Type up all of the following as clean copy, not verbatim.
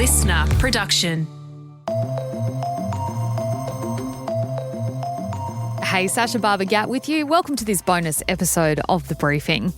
listener production. Hey, Sacha Barbour Gatt with you. Welcome to this bonus episode of The Briefing.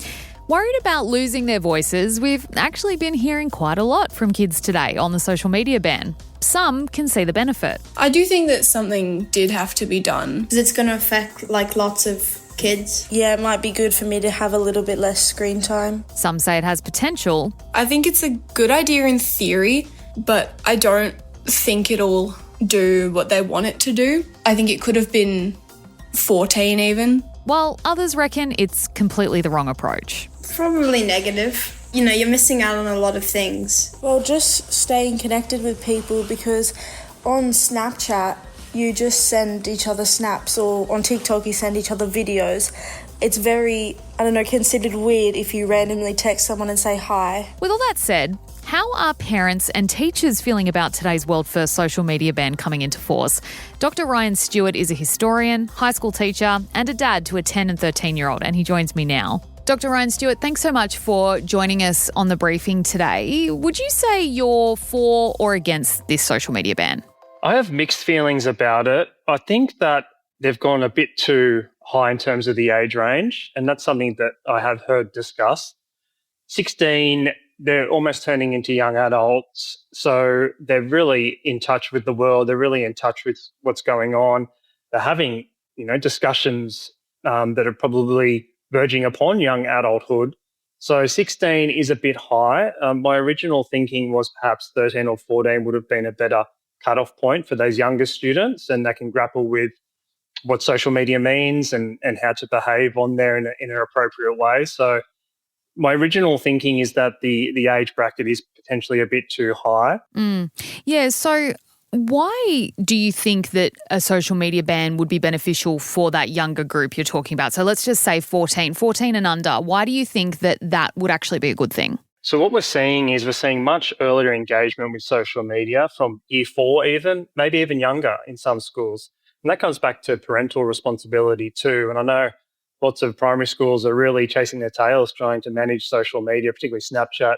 Worried about losing their voices, we've actually been hearing quite a lot from kids today on the social media ban. Some can see the benefit. I do think that something did have to be done. Because it's going to affect lots of kids. Yeah, it might be good for me to have a little bit less screen time. Some say it has potential. I think it's a good idea in theory, but I don't think it'll do what they want it to do. I think it could have been 14 even. While others reckon it's completely the wrong approach. Probably negative. You know, you're missing out on a lot of things. Well, just staying connected with people, because on Snapchat, you just send each other snaps, or on TikTok, you send each other videos. It's very, considered weird if you randomly text someone and say hi. With all that said, how are parents and teachers feeling about today's world-first social media ban coming into force? Dr. Ryan Stewart is a historian, high school teacher, and a dad to a 10 and 13-year-old, and he joins me now. Dr. Ryan Stewart, thanks so much for joining us on the briefing today. Would you say you're for or against this social media ban? I have mixed feelings about it. I think that they've gone a bit too high in terms of the age range, and that's something that I have heard discussed. 16, they're almost turning into young adults, so they're really in touch with the world. They're really in touch with what's going on. They're having, discussions that are probably verging upon young adulthood. So 16 is a bit high. My original thinking was perhaps 13 or 14 would have been a better cutoff point for those younger students, and they can grapple with what social media means and how to behave on there in an appropriate way. So my original thinking is that the age bracket is potentially a bit too high. Yeah, so why do you think that a social media ban would be beneficial for that younger group you're talking about? So let's just say 14 and under. Why do you think that would actually be a good thing? So what we're seeing much earlier engagement with social media from year 4 even, maybe even younger in some schools. And that comes back to parental responsibility too. And I know lots of primary schools are really chasing their tails trying to manage social media, particularly Snapchat,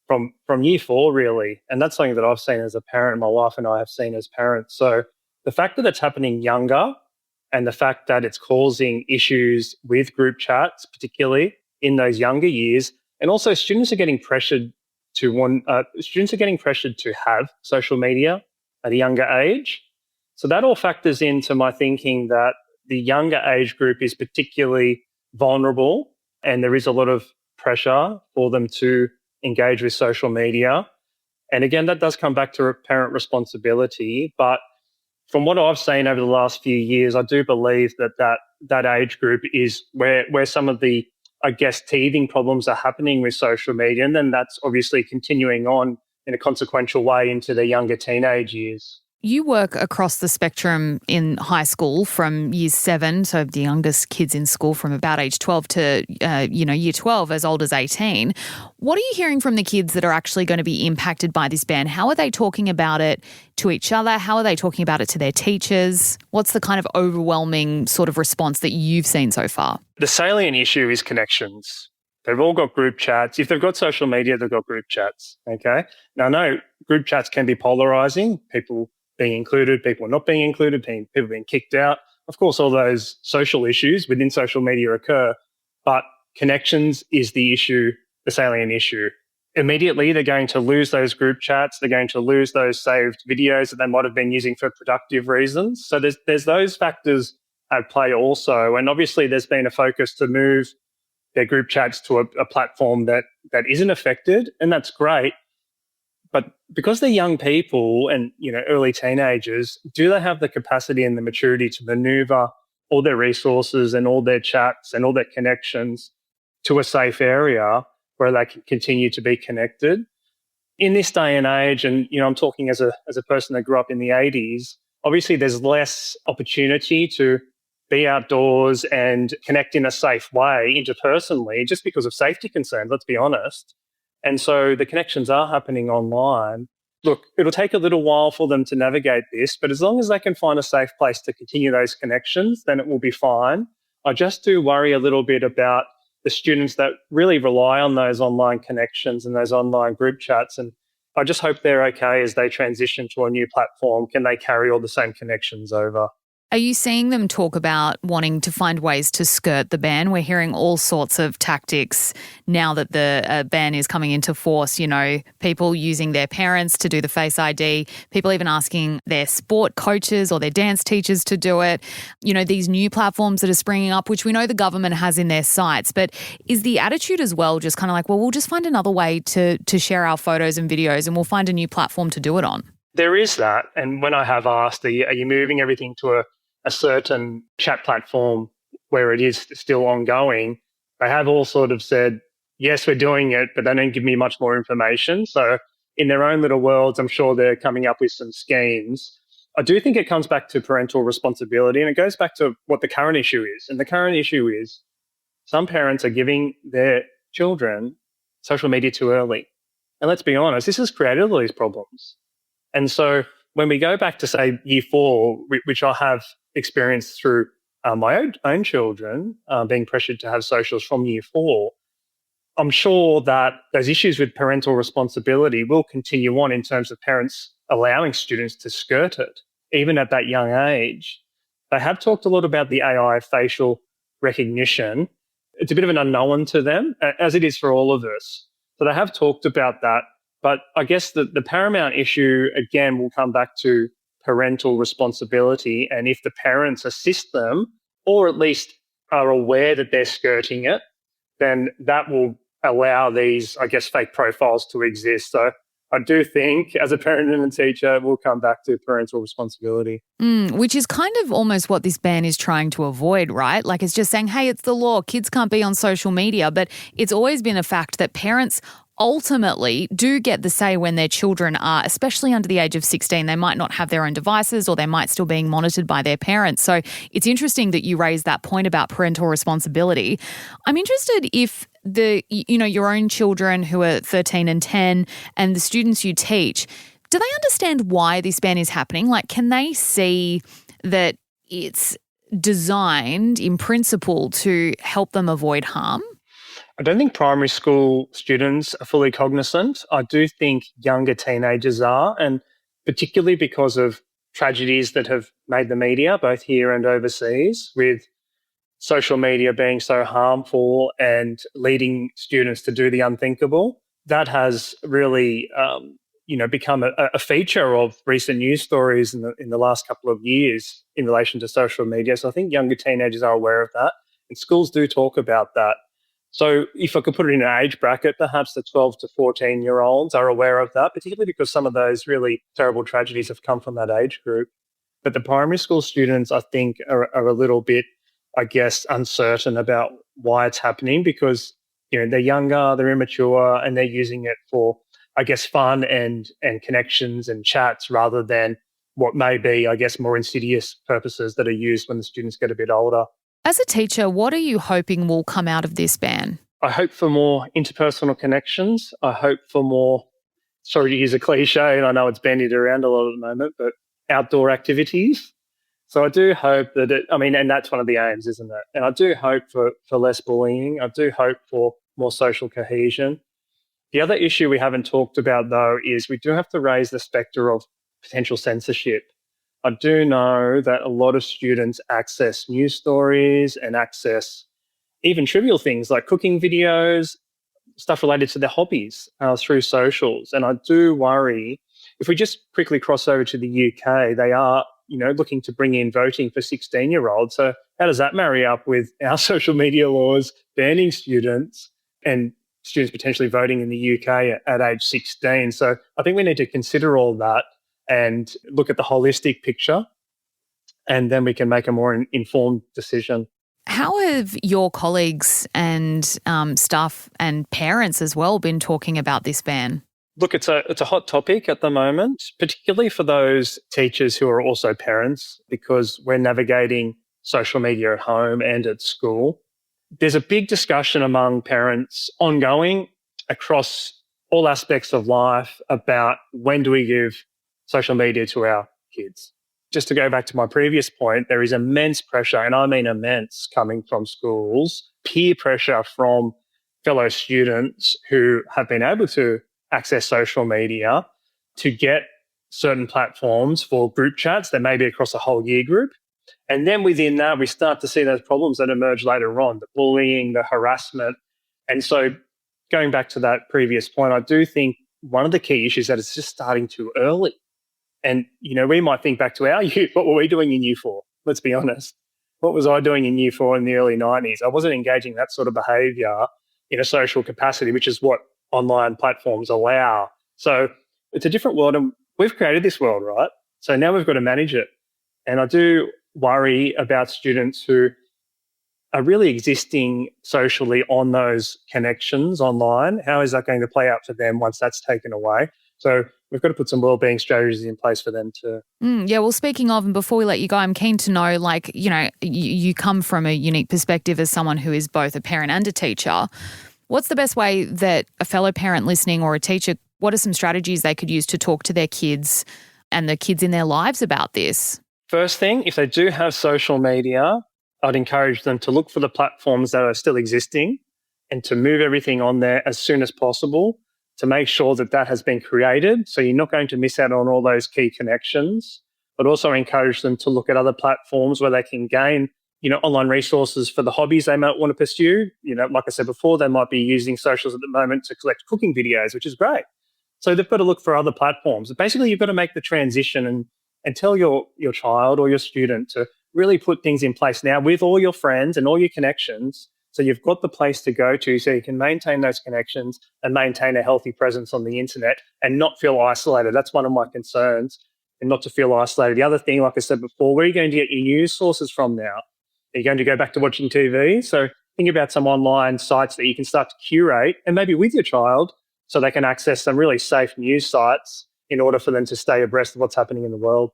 from year 4 really. And that's something that I've seen as a parent, my wife and I have seen as parents. So the fact that it's happening younger and the fact that it's causing issues with group chats, particularly in those younger years, and also students are getting pressured to have social media at a younger age. So that all factors into my thinking that the younger age group is particularly vulnerable, and there is a lot of pressure for them to engage with social media. And again, that does come back to parent responsibility. But from what I've seen over the last few years, I do believe that age group is where some of the, teething problems are happening with social media. And then that's obviously continuing on in a consequential way into the younger teenage years. You work across the spectrum in high school from year 7, so the youngest kids in school from about age 12 to, year 12, as old as 18. What are you hearing from the kids that are actually going to be impacted by this ban? How are they talking about it to each other? How are they talking about it to their teachers? What's the kind of overwhelming sort of response that you've seen so far? The salient issue is connections. They've all got group chats. If they've got social media, they've got group chats, okay? Now, I know group chats can be polarising, people being included, people not being included, people being kicked out. Of course, all those social issues within social media occur, but connections is the issue, the salient issue. Immediately, they're going to lose those group chats. They're going to lose those saved videos that they might have been using for productive reasons. So there's those factors at play also. And obviously, there's been a focus to move their group chats to a platform that isn't affected, and that's great. But because they're young people and, early teenagers, do they have the capacity and the maturity to maneuver all their resources and all their chats and all their connections to a safe area where they can continue to be connected? In this day and age, and, I'm talking as a person that grew up in the 80s, obviously there's less opportunity to be outdoors and connect in a safe way interpersonally just because of safety concerns, let's be honest. And so the connections are happening online. Look, it'll take a little while for them to navigate this, but as long as they can find a safe place to continue those connections, then it will be fine. I just do worry a little bit about the students that really rely on those online connections and those online group chats. And I just hope they're okay as they transition to a new platform. Can they carry all the same connections over? Are you seeing them talk about wanting to find ways to skirt the ban? We're hearing all sorts of tactics now that the ban is coming into force. You know, people using their parents to do the Face ID, people even asking their sport coaches or their dance teachers to do it. You know, these new platforms that are springing up, which we know the government has in their sights. But is the attitude as well just kind of like, well, we'll just find another way to share our photos and videos and we'll find a new platform to do it on? There is that. And when I have asked, are you moving everything to a certain chat platform where it is still ongoing, they have all sort of said, yes, we're doing it, but they don't give me much more information. So in their own little worlds, I'm sure they're coming up with some schemes. I do think it comes back to parental responsibility, and it goes back to what the current issue is. And the current issue is some parents are giving their children social media too early. And let's be honest, this has created all these problems. And so when we go back to, say, year 4, which I have experienced through my own children being pressured to have socials from year 4, I'm sure that those issues with parental responsibility will continue on in terms of parents allowing students to skirt it, even at that young age. They have talked a lot about the AI facial recognition. It's a bit of an unknown to them, as it is for all of us. So they have talked about that. But I guess the paramount issue, again, will come back to parental responsibility. And if the parents assist them, or at least are aware that they're skirting it, then that will allow these, I guess, fake profiles to exist. So I do think, as a parent and a teacher, we'll come back to parental responsibility. Which is kind of almost what this ban is trying to avoid, right? Like, it's just saying, hey, it's the law. Kids can't be on social media. But it's always been a fact that parents ultimately do get the say when their children are, especially under the age of 16, they might not have their own devices or they might still being monitored by their parents. So it's interesting that you raised that point about parental responsibility. I'm interested if your own children who are 13 and 10 and the students you teach, do they understand why this ban is happening? Like, can they see that it's designed in principle to help them avoid harm? I don't think primary school students are fully cognizant. I do think younger teenagers are, and particularly because of tragedies that have made the media, both here and overseas, with social media being so harmful and leading students to do the unthinkable. That has really become a feature of recent news stories in the last couple of years in relation to social media. So I think younger teenagers are aware of that, and schools do talk about that. So if I could put it in an age bracket, perhaps the 12 to 14-year-olds are aware of that, particularly because some of those really terrible tragedies have come from that age group. But the primary school students, I think, are a little bit, I guess, uncertain about why it's happening because, they're younger, they're immature, and they're using it for, I guess, fun and connections and chats rather than what may be, I guess, more insidious purposes that are used when the students get a bit older. As a teacher, what are you hoping will come out of this ban? I hope for more interpersonal connections. I hope for more, sorry to use a cliche, and I know it's bandied around a lot at the moment, but outdoor activities. So I do hope that and that's one of the aims, isn't it? And I do hope for less bullying. I do hope for more social cohesion. The other issue we haven't talked about, though, is we do have to raise the spectre of potential censorship. I do know that a lot of students access news stories and access even trivial things like cooking videos, stuff related to their hobbies through socials. And I do worry, if we just quickly cross over to the UK, they are, looking to bring in voting for 16-year-olds. So how does that marry up with our social media laws banning students and students potentially voting in the UK at age 16? So I think we need to consider all that and look at the holistic picture, and then we can make a more informed decision. How have your colleagues and staff and parents as well been talking about this ban? Look, it's a hot topic at the moment, particularly for those teachers who are also parents, because we're navigating social media at home and at school. There's a big discussion among parents ongoing across all aspects of life about when do we give social media to our kids. Just to go back to my previous point, there is immense pressure, and I mean immense, coming from schools, peer pressure from fellow students who have been able to access social media to get certain platforms for group chats that may be across a whole year group. And then within that, we start to see those problems that emerge later on, the bullying, the harassment. And so going back to that previous point, I do think one of the key issues is that it's just starting too early. And, we might think back to our youth. What were we doing in year 4? Let's be honest. What was I doing in year 4 in the early 90s? I wasn't engaging that sort of behaviour in a social capacity, which is what online platforms allow. So it's a different world, and we've created this world, right? So now we've got to manage it. And I do worry about students who are really existing socially on those connections online. How is that going to play out for them once that's taken away? So we've got to put some wellbeing strategies in place for them too. Yeah, well, speaking of, and before we let you go, I'm keen to know, you come from a unique perspective as someone who is both a parent and a teacher. What's the best way that a fellow parent listening or a teacher, what are some strategies they could use to talk to their kids and the kids in their lives about this? First thing, if they do have social media, I'd encourage them to look for the platforms that are still existing and to move everything on there as soon as possible to make sure that that has been created. So you're not going to miss out on all those key connections, but also encourage them to look at other platforms where they can gain, online resources for the hobbies they might want to pursue. Like I said before, they might be using socials at the moment to collect cooking videos, which is great. So they've got to look for other platforms. Basically, you've got to make the transition and tell your child or your student to really put things in place now with all your friends and all your connections. So you've got the place to go to so you can maintain those connections and maintain a healthy presence on the internet and not feel isolated. That's one of my concerns, and not to feel isolated. The other thing, like I said before, where are you going to get your news sources from now? Are you going to go back to watching TV? So think about some online sites that you can start to curate, and maybe with your child, so they can access some really safe news sites in order for them to stay abreast of what's happening in the world.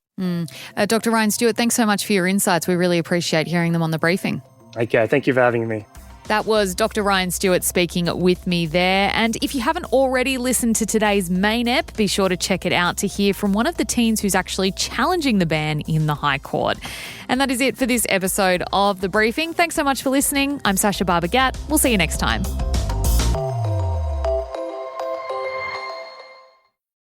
Dr. Ryan Stewart, thanks so much for your insights. We really appreciate hearing them on the briefing. Okay, thank you for having me. That was Dr. Ryan Stewart speaking with me there. And if you haven't already listened to today's main ep, be sure to check it out to hear from one of the teens who's actually challenging the ban in the High Court. And that is it for this episode of The Briefing. Thanks so much for listening. I'm Sacha Barbour Gatt. We'll see you next time.